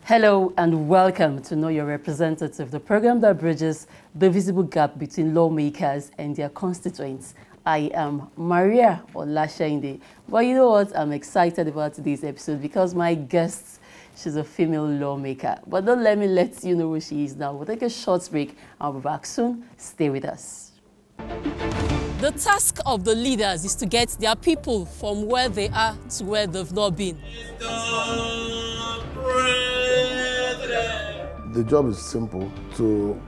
Hello and welcome to Know Your Representative, the program that bridges the visible gap between lawmakers and their constituents. I am Maria Olashainde. But you know what? I'm excited about today's episode because my guest, she's a female lawmaker. But don't let me let you know who she is now. We'll take a short break. I'll be back soon. Stay with us. The task of the leaders is to get their people from where they are to where they've not been. The job is simple: to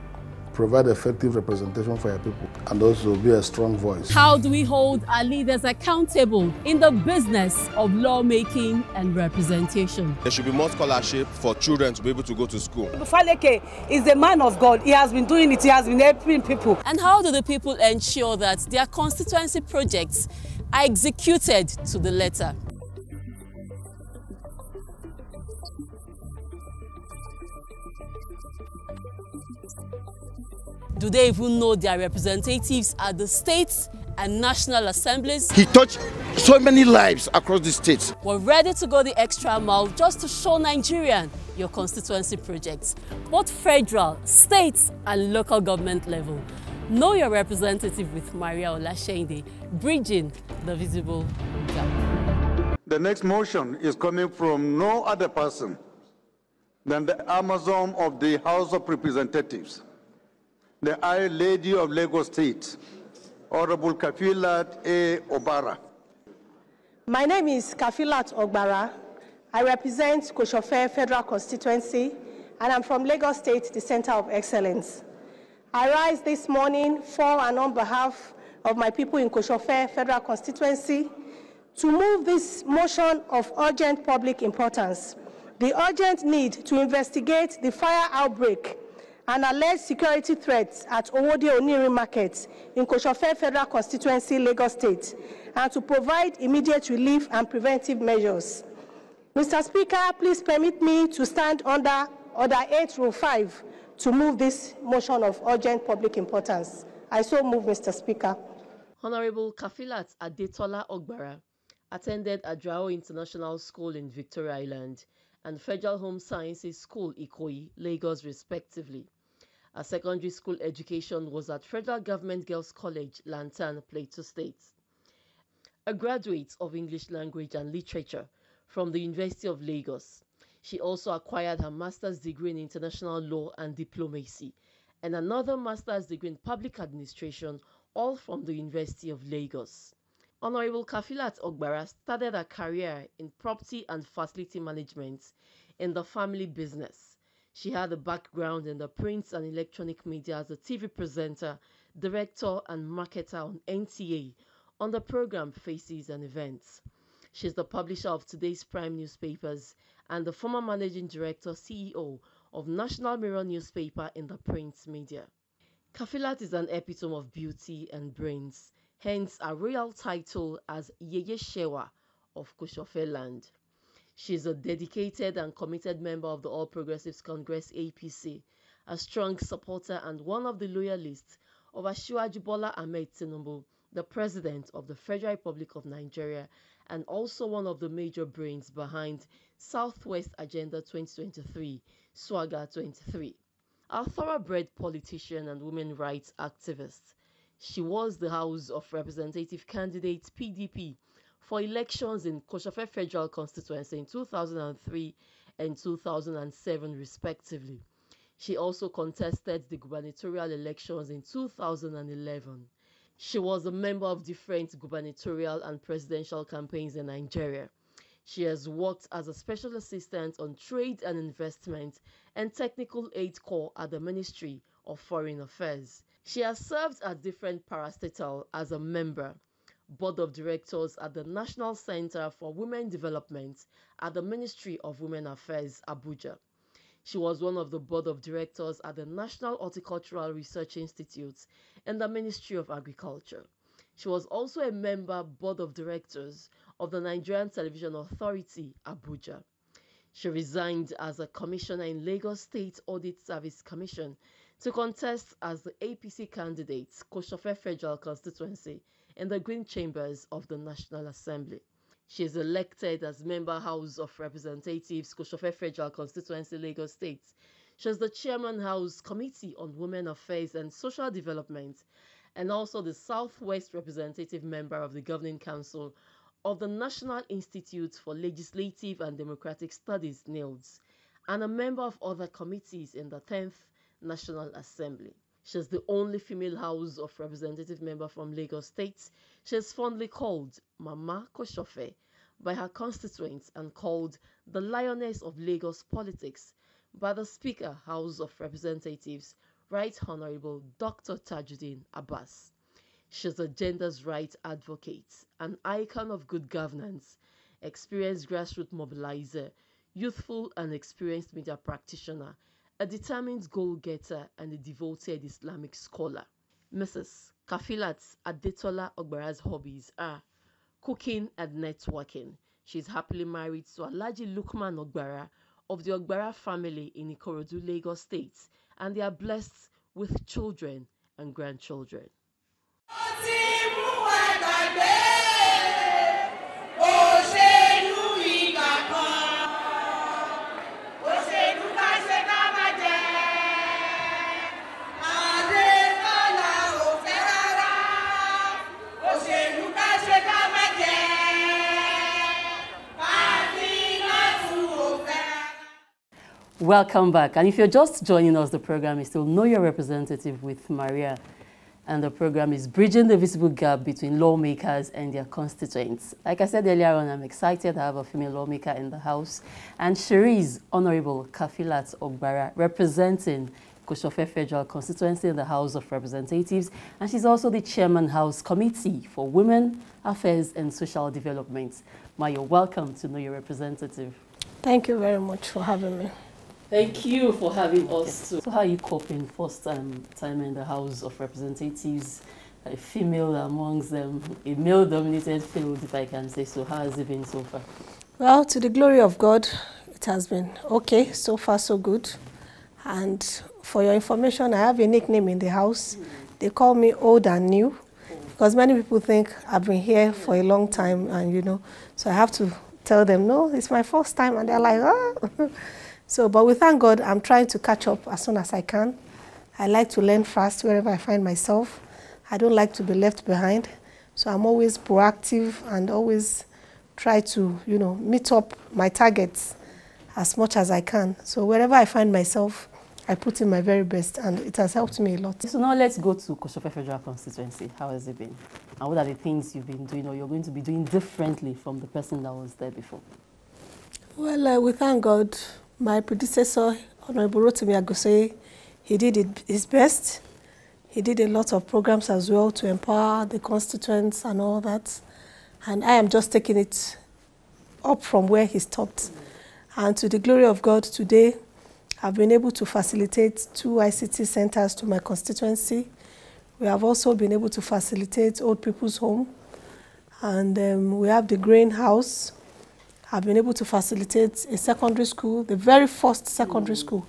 provide effective representation for your people and also be a strong voice. How do we hold our leaders accountable in the business of lawmaking and representation? There should be more scholarship for children to be able to go to school. Faleke is a man of God. He has been doing it. He has been helping people. And how do the people ensure that their constituency projects are executed to the letter? Do they even know their representatives at the states and national assemblies? He touched so many lives across the states. We're ready to go the extra mile just to show Nigerian your constituency projects, both federal, state and local government level. Know your representative with Maria Olashainde, bridging the visible gap. The next motion is coming from no other person than the Amazon of the House of Representatives, the Iron Lady of Lagos State, Honorable Kafilat A. Ogbara. My name is Kafilat Ogbara. I represent Koshofe Federal Constituency, and I'm from Lagos State, the Center of Excellence. I rise this morning for and on behalf of my people in Koshofe Federal Constituency to move this motion of urgent public importance, the urgent need to investigate the fire outbreak and alleged security threats at Owode Oniri Market in Koshofe Federal Constituency, Lagos State, and to provide immediate relief and preventive measures. Mr. Speaker, please permit me to stand under Order 8, Rule 5 to move this motion of urgent public importance. I so move, Mr. Speaker. Honorable Kafilat Adetola Ogbara attended Adrao International School in Victoria Island and Federal Home Sciences School, Ikoyi, Lagos, respectively. Her secondary school education was at Federal Government Girls College, Lantan, Plateau State. A graduate of English Language and Literature from the University of Lagos, she also acquired her master's degree in international law and diplomacy and another master's degree in public administration, all from the University of Lagos. Honorable Kafilat Ogbara started her career in property and facility management in the family business. She had a background in the print and electronic media as a TV presenter, director and marketer on NTA on the program Faces and Events. She's the publisher of today's prime newspapers and the former managing director CEO of National Mirror newspaper in the print media. Kafilat is an epitome of beauty and brains, hence a royal title as Yeye Shewa of Koshofe land. She is a dedicated and committed member of the All Progressives Congress APC, a strong supporter and one of the loyalists of Asiwaju Bola Ahmed Tinubu, the President of the Federal Republic of Nigeria, and also one of the major brains behind Southwest Agenda 2023, Swagger 23. A thoroughbred politician and women rights activist, she was the House of Representative candidate PDP for elections in Koshofe Federal Constituency in 2003 and 2007 respectively. She also contested the gubernatorial elections in 2011. She was a member of different gubernatorial and presidential campaigns in Nigeria. She has worked as a special assistant on trade and investment and technical aid corps at the Ministry of Foreign Affairs. She has served at different parastatals as a member, Board of Directors at the National Center for Women Development at the Ministry of Women Affairs, Abuja. She was one of the Board of Directors at the National Horticultural Research Institute in the Ministry of Agriculture. She was also a member Board of Directors of the Nigerian Television Authority, Abuja. She resigned as a commissioner in Lagos State Audit Service Commission to contest as the APC candidate, Koshofe Federal Constituency, in the Green Chambers of the National Assembly. She is elected as Member House of Representatives, Koshofe Federal Constituency, Lagos State. She is the Chairman House Committee on Women Affairs and Social Development, and also the Southwest Representative Member of the Governing Council of the National Institute for Legislative and Democratic Studies, NILDS, and a member of other committees in the 10th National Assembly. She is the only female House of Representative member from Lagos State. She is fondly called Mama Koshofe by her constituents and called the Lioness of Lagos politics by the Speaker, House of Representatives, Right Honorable Dr. Tajuddin Abbas. She is a gender rights advocate, an icon of good governance, experienced grassroots mobilizer, youthful and experienced media practitioner, a determined goal-getter, and a devoted Islamic scholar. Mrs. Kafilat Adetola Ogbara's hobbies are cooking and networking. She is happily married to Alhaji Lukman Ogbara of the Ogbara family in Ikorodu, Lagos State, and they are blessed with children and grandchildren. Welcome back. And if you're just joining us, the program is still Know Your Representative with Maria. And the program is Bridging the Visible Gap Between Lawmakers and Their Constituents. Like I said earlier on, I'm excited to have a female lawmaker in the House. And Sheri's Honorable Kafilat Ogbara, representing Koshofe Federal Constituency in the House of Representatives. And she's also the Chairman House Committee for Women Affairs and Social Development. Ma, you're welcome to Know Your Representative. Thank you very much for having me. Thank you for having us too. So how are you coping first time in the House of Representatives, a female amongst them, a male-dominated field, if I can say so? How has it been so far? Well, to the glory of God, it has been okay. So far, so good. And for your information, I have a nickname in the house. They call me Old and New, because many people think I've been here for a long time, and you know, so I have to tell them, no, it's my first time, and they're like, ah. So, but we thank God, I'm trying to catch up as soon as I can. I like to learn fast wherever I find myself. I don't like to be left behind. So I'm always proactive and always try to, you know, meet up my targets as much as I can. So wherever I find myself, I put in my very best, and it has helped me a lot. So now let's go to Koshofe Federal Constituency. How has it been? And what are the things you've been doing or you're going to be doing differently from the person that was there before? Well, we thank God. My predecessor, Honorable Rotimi Agosei, he did his best. He did a lot of programs as well to empower the constituents and all that. And I am just taking it up from where he stopped. And to the glory of God, today, I've been able to facilitate 2 ICT centers to my constituency. We have also been able to facilitate Old People's Home. And we have the Grain House. I've been able to facilitate a secondary school, the very first secondary school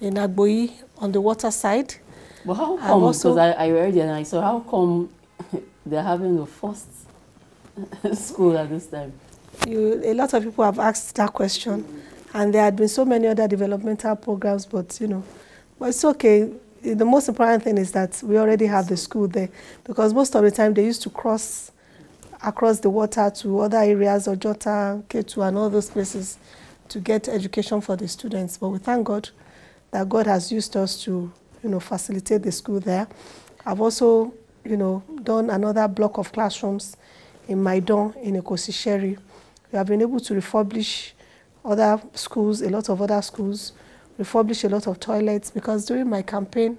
in Agboyi on the water side. Well, how come? Because I read it and I saw, how come they're having the first school at this time? A lot of people have asked that question, and there had been so many other developmental programs, but you know, but it's okay. The most important thing is that we already have the school there, because most of the time they used to cross across the water to other areas, Ojota, Ketu, and all those places to get education for the students. But we thank God that God has used us to, you know, facilitate the school there. I've also, you know, done another block of classrooms in Maidon, in Ekosisheri. We have been able to refurbish other schools, a lot of other schools, refurbish a lot of toilets, because during my campaign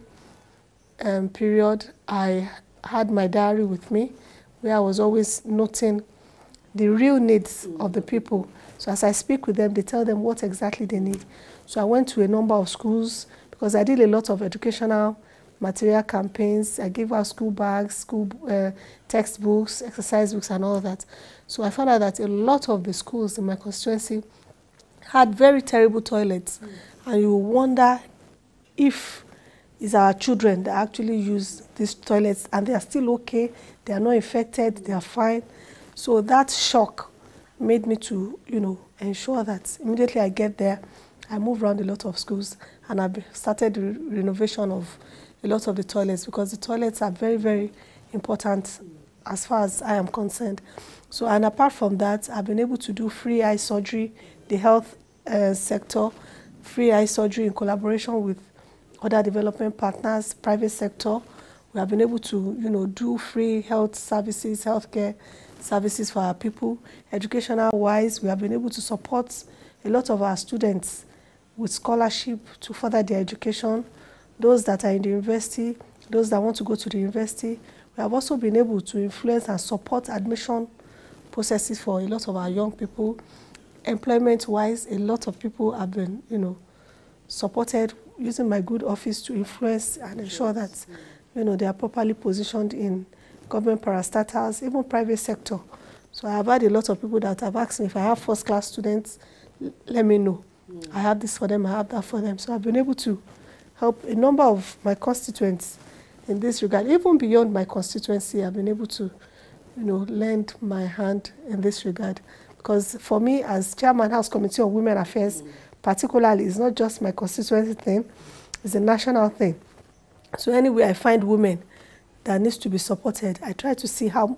period, I had my diary with me, where I was always noting the real needs of the people. So as I speak with them, they tell them what exactly they need. So I went to a number of schools, because I did a lot of educational material campaigns. I gave out school bags, school textbooks, exercise books, and all that. So I found out that a lot of the schools in my constituency had very terrible toilets. And you wonder if it's our children that actually use these toilets and they are still okay, they are not infected, they are fine. So that shock made me to, ensure that immediately I get there, I move around a lot of schools, and I've started the renovation of a lot of the toilets, because the toilets are very, very important as far as I am concerned. So, and apart from that, I've been able to do free eye surgery, the health sector, free eye surgery in collaboration with other development partners, private sector. We have been able to, do free health services, healthcare services for our people. Educational-wise, we have been able to support a lot of our students with scholarship to further their education. Those that are in the university, those that want to go to the university. We have also been able to influence and support admission processes for a lot of our young people. Employment-wise, a lot of people have been, supported using my good office to influence and ensure that, they are properly positioned in government parastatals, even private sector. So I have had a lot of people that have asked me if I have first-class students, let me know. I have this for them, I have that for them. So I've been able to help a number of my constituents in this regard. Even beyond my constituency, I've been able to, lend my hand in this regard. Because for me, as Chairman House Committee on Women Affairs, particularly, it's not just my constituency thing, it's a national thing. So anyway, I find women that needs to be supported, I try to see how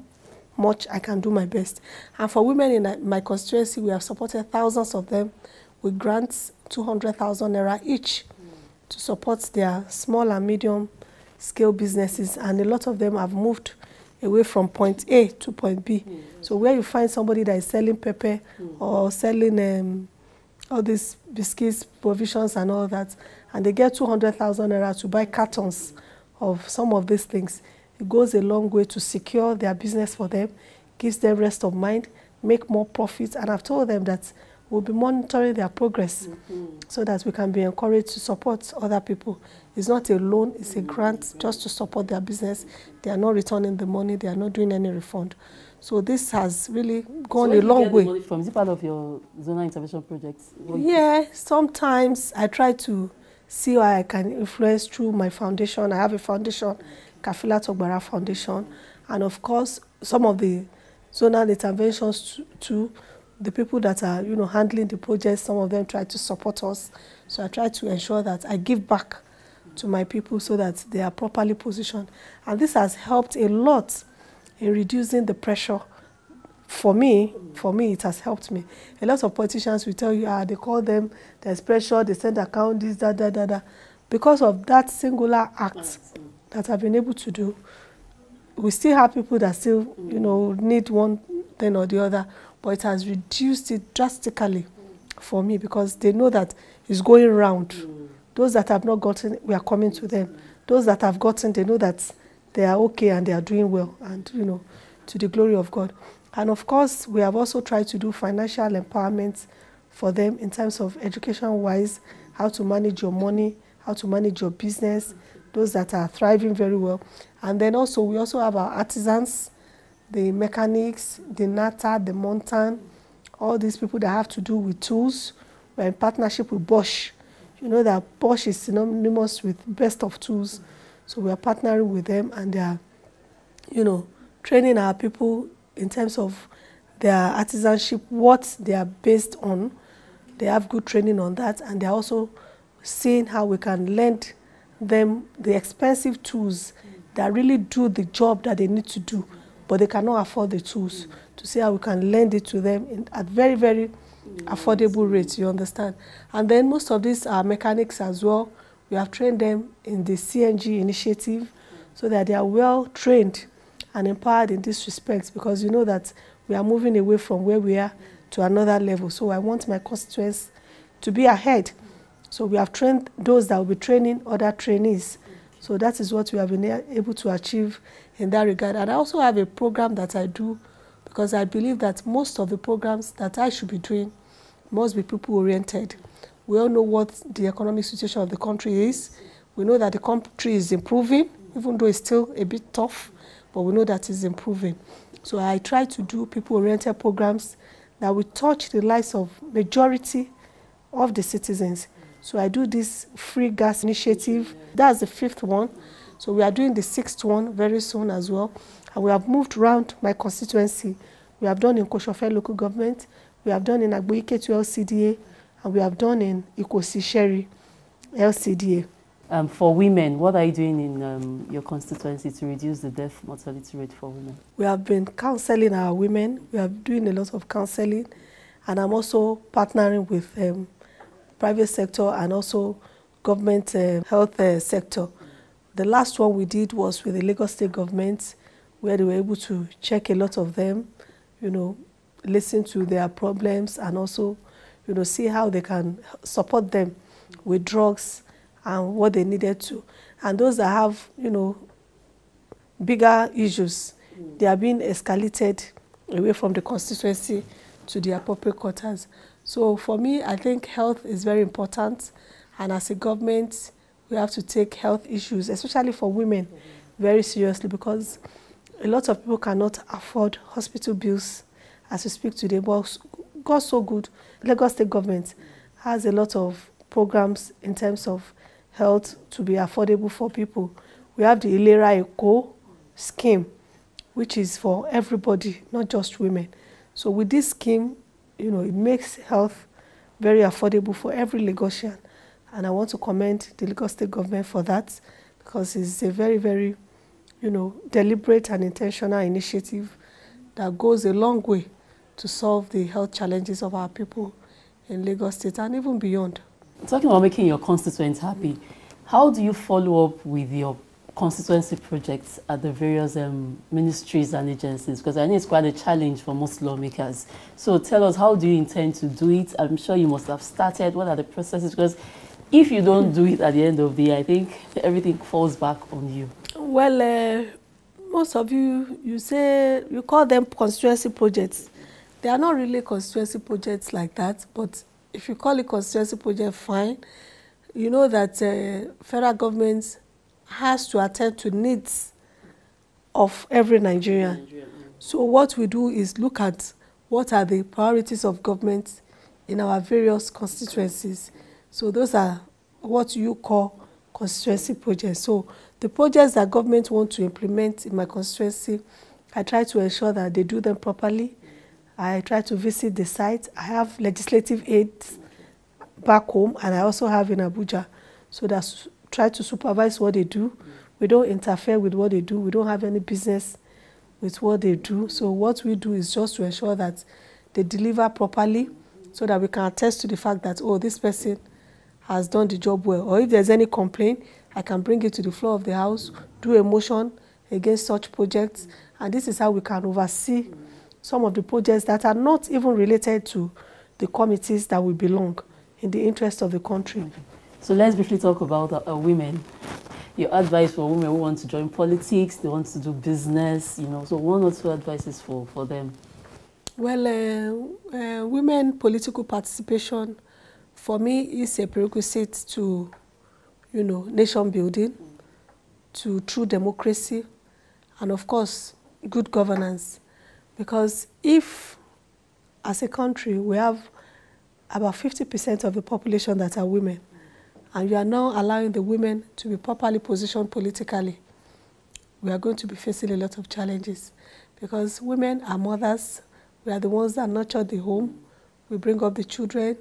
much I can do my best. And for women in my constituency, we have supported thousands of them with grants, 200,000 naira each, to support their small and medium scale businesses. And a lot of them have moved away from point A to point B. So where you find somebody that is selling pepper or selling all these biscuits, provisions and all that, and they get 200,000 naira to buy cartons of some of these things, it goes a long way to secure their business for them, gives them rest of mind, make more profits. And I've told them that we'll be monitoring their progress so that we can be encouraged to support other people. It's not a loan, it's a grant just to support their business. They are not returning the money, they are not doing any refund. So this has really gone a long way. Money from, is it part of your zonal intervention projects? Yeah, sometimes I try to see how I can influence through my foundation. I have a foundation, Kafilat Ogbara Foundation, and of course some of the zonal interventions to the people that are handling the projects. Some of them try to support us, so I try to ensure that I give back to my people so that they are properly positioned, and this has helped a lot in reducing the pressure. For me, it has helped me. A lot of politicians will tell you, they call them, there's pressure, they send account, this, that. Because of that singular act that I've been able to do, we still have people that still, need one thing or the other, but it has reduced it drastically for me, because they know that it's going round. Those that have not gotten, we are coming to them. Those that have gotten, they know that they are okay and they are doing well, and, to the glory of God. And of course, we have also tried to do financial empowerment for them in terms of education-wise, how to manage your money, how to manage your business, those that are thriving very well. And then also, we also have our artisans, the mechanics, the nata, the montan, all these people that have to do with tools. We're in partnership with Bosch. You know that Bosch is synonymous with best of tools. So we are partnering with them, and they are, training our people in terms of their artisanship, what they are based on. They have good training on that, and they're also seeing how we can lend them the expensive tools that really do the job that they need to do, but they cannot afford the tools, to see how we can lend it to them at very, very affordable rates, you understand. And then most of these are mechanics as well. We have trained them in the CNG initiative so that they are well trained and empowered in this respect, because you know that we are moving away from where we are to another level. So I want my constituents to be ahead. So we have trained those that will be training other trainees. So that is what we have been able to achieve in that regard. And I also have a program that I do, because I believe that most of the programs that I should be doing must be people-oriented. We all know what the economic situation of the country is. We know that the country is improving, even though it's still a bit tough, but we know that it's improving. So I try to do people-oriented programs that will touch the lives of majority of the citizens. So I do this free gas initiative. That's the 5th one. So we are doing the 6th one very soon as well. And we have moved around my constituency We have done in Koshofe local government, we have done in Agboiketu LCDA, and we have done in Ikosi-Sherry LCDA. For women, what are you doing in your constituency to reduce the death mortality rate for women? We have been counseling our women. We are doing a lot of counseling, and I'm also partnering with private sector and also government health sector. The last one we did was with the Lagos State government, where they were able to check a lot of them, listen to their problems, and also, see how they can support them with drugs and what they needed to. And those that have, bigger issues, they are being escalated away from the constituency to the appropriate quarters. So for me, I think health is very important. And as a government, we have to take health issues, especially for women, very seriously, because a lot of people cannot afford hospital bills as we speak today. But God so good, Lagos State government has a lot of programs in terms of health to be affordable for people. We have the Ilera Eco scheme, which is for everybody, not just women. So with this scheme, it makes health very affordable for every Lagosian. And I want to commend the Lagos State government for that, because it's a very, very, deliberate and intentional initiative that goes a long way to solve the health challenges of our people in Lagos State and even beyond. Talking about making your constituents happy, how do you follow up with your constituency projects at the various ministries and agencies? Because I know it's quite a challenge for most lawmakers. So tell us, how do you intend to do it? I'm sure you must have started. What are the processes? Because if you don't do it at the end of the year, I think everything falls back on you. Well, most of you call them constituency projects. They are not really constituency projects like that, but if you call it constituency project, fine. You know that federal government has to attend to needs of every Nigerian. So what we do is look at what are the priorities of government in our various constituencies. So those are what you call constituency projects. So the projects that government want to implement in my constituency, I try to ensure that they do them properly. I try to visit the site. I have legislative aides back home, and I also have in Abuja. So that's try to supervise what they do. We don't interfere with what they do. We don't have any business with what they do. So what we do is just to ensure that they deliver properly, so that we can attest to the fact that, oh, this person has done the job well. Or if there's any complaint, I can bring it to the floor of the House, do a motion against such projects. And this is how we can oversee some of the projects that are not even related to the committees that we belong, in the interest of the country. So let's briefly talk about women. Your advice for women who want to join politics, they want to do business, so one or two advices for them. Well, women political participation, for me, is a prerequisite to, nation building, to true democracy, and of course, good governance. Because if, as a country, we have about 50% of the population that are women, and you are now allowing the women to be properly positioned politically, we are going to be facing a lot of challenges. Because women are mothers, we are the ones that nurture the home, we bring up the children,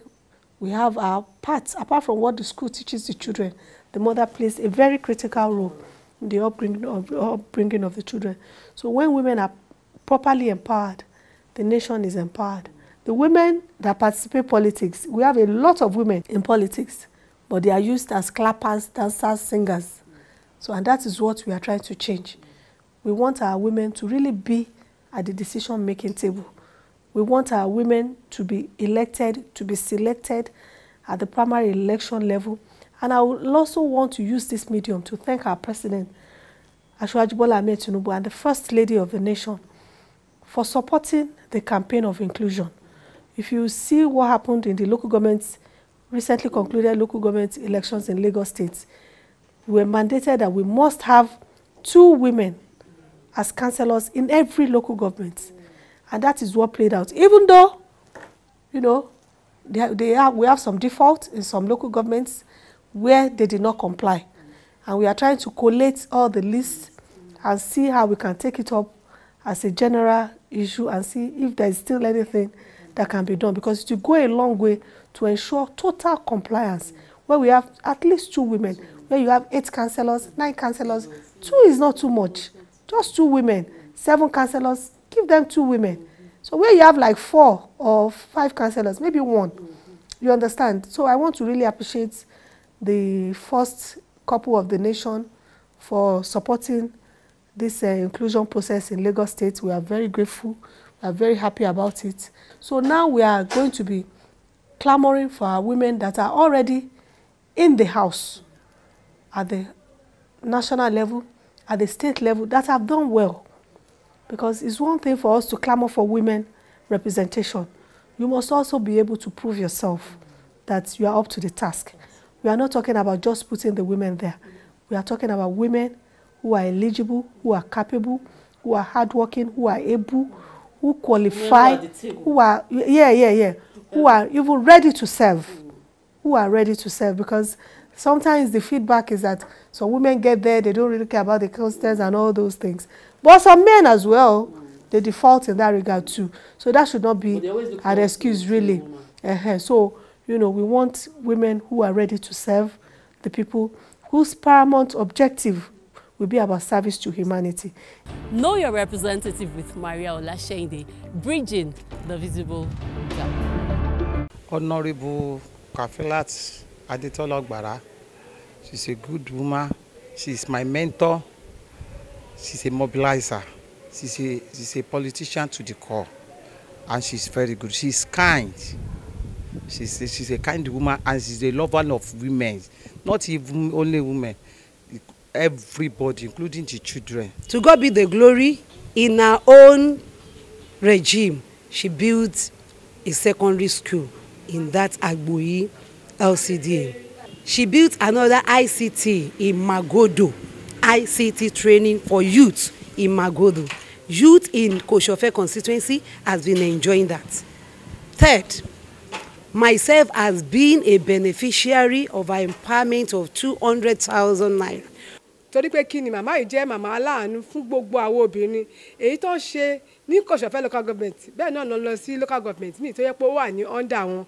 we have our parts. Apart from what the school teaches the children, the mother plays a very critical role in the upbringing of the children. So when women are properly empowered, the nation is empowered. The women that participate in politics, we have a lot of women in politics, but they are used as clappers, dancers, singers. So, and that is what we are trying to change. We want our women to really be at the decision-making table. We want our women to be elected, to be selected at the primary election level. And I would also want to use this medium to thank our President, Asiwaju Bola Ahmed Tinubu, and the First Lady of the nation for supporting the campaign of inclusion. If you see what happened in the local governments, recently concluded local government elections in Lagos State, we were mandated that we must have 2 women as councillors in every local government. And that is what played out. Even though, we have some default in some local governments where they did not comply. And we are trying to collate all the lists and see how we can take it up as a general issue and see if there is still anything that can be done, because it will go a long way to ensure total compliance, where we have at least 2 women, where you have 8 councillors, 9 councillors. 2 is not too much, just 2 women, 7 councillors, give them 2 women. So where you have like 4 or 5 councillors, maybe 1, you understand? So I want to really appreciate the first couple of the nation for supporting this inclusion process in Lagos State. We are very grateful. We are very happy about it. So now we are going to be clamoring for our women that are already in the house at the national level, at the state level, that have done well. Because it's one thing for us to clamor for women representation. You must also be able to prove yourself that you are up to the task. We are not talking about just putting the women there. We are talking about women who are eligible, who are capable, who are hardworking, who are able, who qualify, who are, who are even ready to serve. Who are ready to serve, because sometimes the feedback is that some women get there, they don't really care about the constants and all those things. But some men as well, they default in that regard too. So that should not be an excuse, really. So, you know, we want women who are ready to serve the people, whose paramount objective will be about service to humanity. Know your representative with Maria Olashende, bridging the visible gap. Honorable Kafilat Ogbara, she's a good woman. She's my mentor. She's a mobilizer. She's a politician to the core, and she's very good. She's kind. She's a kind woman, and she's a lover of women. Not even only women, everybody, including the children. To God be the glory. In her own regime, she built a secondary school in that Agboyi LCDA. She built another ICT in Magodo, ICT training for youth in Magodo. Youth in Koshofe constituency has been enjoying that. Third, myself has been a beneficiary of our empowerment of 200,000 naira. Torí pé kí ni màmá yìí jẹ́ màmá aláàánú fún gbogbo àwọn obìnrin èyí tó ń ṣe ní Kòṣọ̀fẹ́ local government bẹ́ẹ̀ náà lọ sí local government míì tó yẹ pé ó wà ní under wọn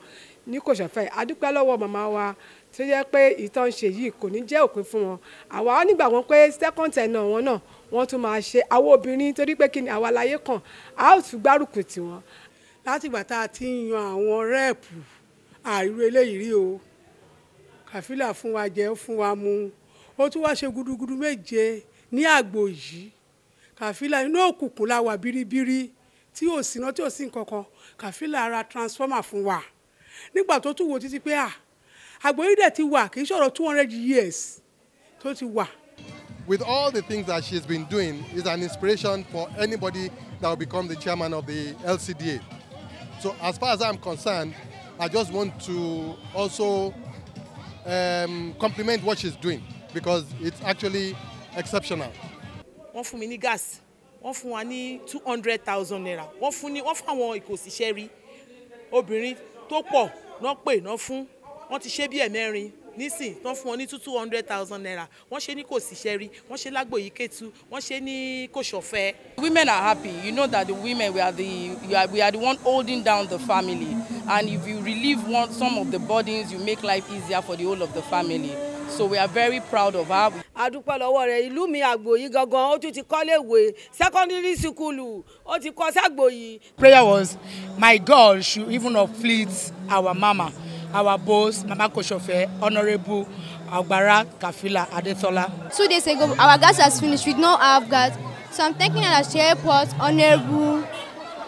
ní Kòṣọ̀fẹ́. A dúpẹ́ lọ́wọ́ màmá wa tó yẹ pé ìtàn ṣe yìí kò ní jẹ́ òpin fún wọn. Àwa nígbà wọn pé second tenure wọn náà wọ́n tún máa ṣe àwọn obìnrin torí pé kí ni àwa láyé kan a ó tún gbárùkù tì wọ́n. Látìgbà tá a ti ń yan àwọn rẹ́ẹ̀pù àìrú eléyìí rí o, Kàfílà fún wa jẹ fún wa mu, ó tún wá ṣe gudugudu méje ní àgbò yìí. Kàfílà inú òkùnkùn la wà bíríbírí tí ò sí náà tí ò sí nǹkankan. Kàfílà ra transformer fún wa nígbà tó tún wò títí pé àgbò yìí dẹ̀ ti wà kì í ṣọ̀rọ̀ 200 years tó ti wà. With all the things that she's been doing, is an inspiration for anybody that will become the chairman of the LCDA. So as far as I'm concerned, I just want to also compliment what she's doing, because it's actually exceptional. Wọ́n fún mi ní gas, wọ́n fún wa ní 200,000 naira. Wọ́n fún àwọn ìkòsíṣẹ́ rí obìnrin tó pọ̀ náà pè náà fún. Wọ́n ti ṣe bí ẹ̀mẹ́rin nísìn wọ́n fún wọn ní 200,000 naira. Wọ́n ṣe ní Kòsíṣẹ́ rí, wọ́n ṣe lágbòyí Kétu, wọ́n ṣe ní Kòṣọ̀fẹ́. Women are happy. You know that the women we are the one holding down the family, and if you relieve some of the burdens, you make life easier for the whole of the family. So we are very proud of her. A dúpẹ́ lọ́wọ́ rẹ̀. Ìlú mi Àgbòyí gangan ó tún ti kọ́léèwé secondary school ó ti kọ́ s'Àgbòyí. Prayer was, my God should even uplift our mama, our boss, Mama Koshofe, Honorable Ogbara Kafilat Adetola. 2 days ago, our gas has finished. We don't have gas. So I'm thanking her at the airport, Honorable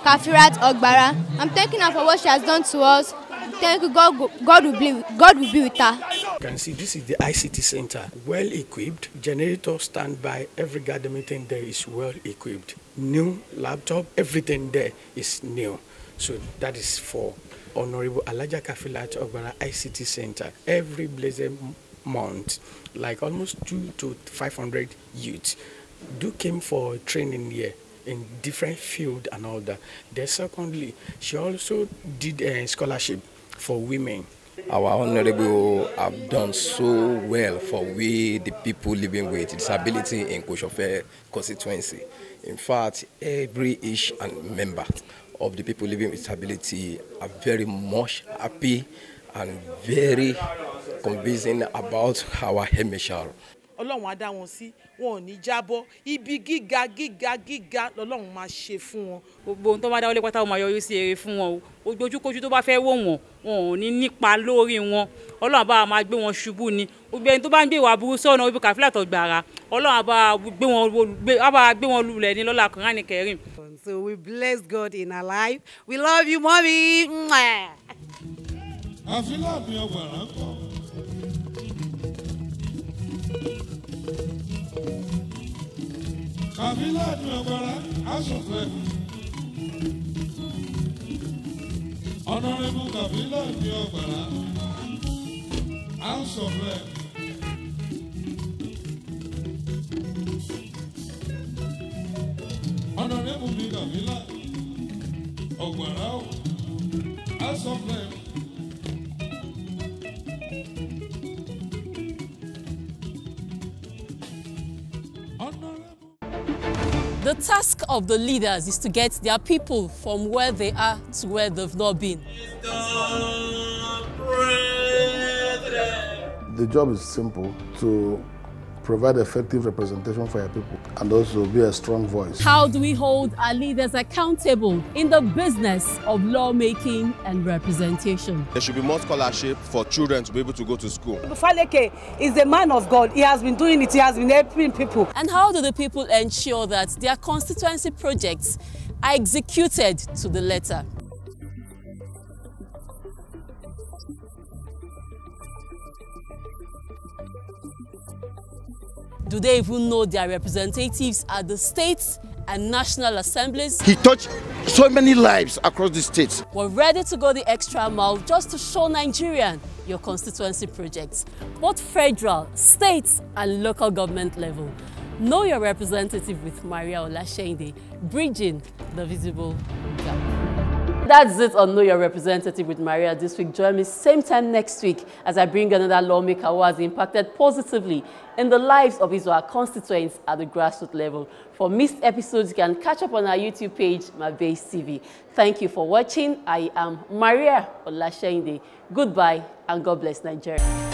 Kafilat Ogbara. I'm thanking her for what she has done to us. Thank you, God will be with her. You can see this is the ICT center, well equipped. Generator standby, every garden meeting there is well equipped. New laptop, everything there is new. So that is for Honorable Alaja Kafilat Ogbara ICT Center. Every blessed month, like almost 200 to 500 youths do came for training here in different fields and all that. Then secondly, she also did a scholarship for women. Our honorable have done so well for we, the people living with disability in Koshofe constituency. In fact, each and member of the people living with disability are very much happy and very convincing about our MHR. Ọlọ́run á dá wọn sí, wọn ò ní jábọ́, ibi gíga lọ́lọ́run máa ṣe fún wọn. Gbogbo ohun tó bá dáwọ́lé pátá ó máa yọrí sí ire fún wọn o. Ojúkójú tó bá fẹ́ wò wọ́n, wọn ò ní nípa lórí wọn. Ọlọ́run bá máa gbé wọn ṣubú ni. Gbogbo ẹni tó bá ń gbé ìwà burú sọ́nà ibi Kafilat Ogbara, Ọlọ́run bá gbé wọn lulẹ̀ ní lọ́lá Kùránì Kẹ́rímù. So we bless God in our life. We love you, mommy. Kafilat Ogbara kọ́. Kafilat Ogbara asọ̀fẹ́. Honorable Kafilat Ogbara asọ̀fẹ́. Honorable Kafilat Ogbara asọ̀fẹ́. The task of the leaders is to get their people from where they are to where they've not been. The job is simple: to provide effective representation for your people and also be a strong voice. How do we hold our leaders accountable in the business of lawmaking and representation? There should be more scholarship for children to be able to go to school. Faleke is a man of God. He has been doing it. He has been helping people. And how do the people ensure that their constituency projects are executed to the letter? Do they even know their representatives at the states and national assemblies? He touched so many lives across the states. We're ready to go the extra mile just to show Nigerian your constituency projects, both federal, state and local government level. Know your representative with Maria Olashende, bridging the visible gap. That's it on Know Your Representative with Maria this week. Join me same time next week as I bring another lawmaker who has impacted positively in the lives of his or her constituents at the grassroots level. For missed episodes, you can catch up on our YouTube page, My Base TV. Thank you for watching. I am Maria Olashende. Goodbye and God bless Nigeria.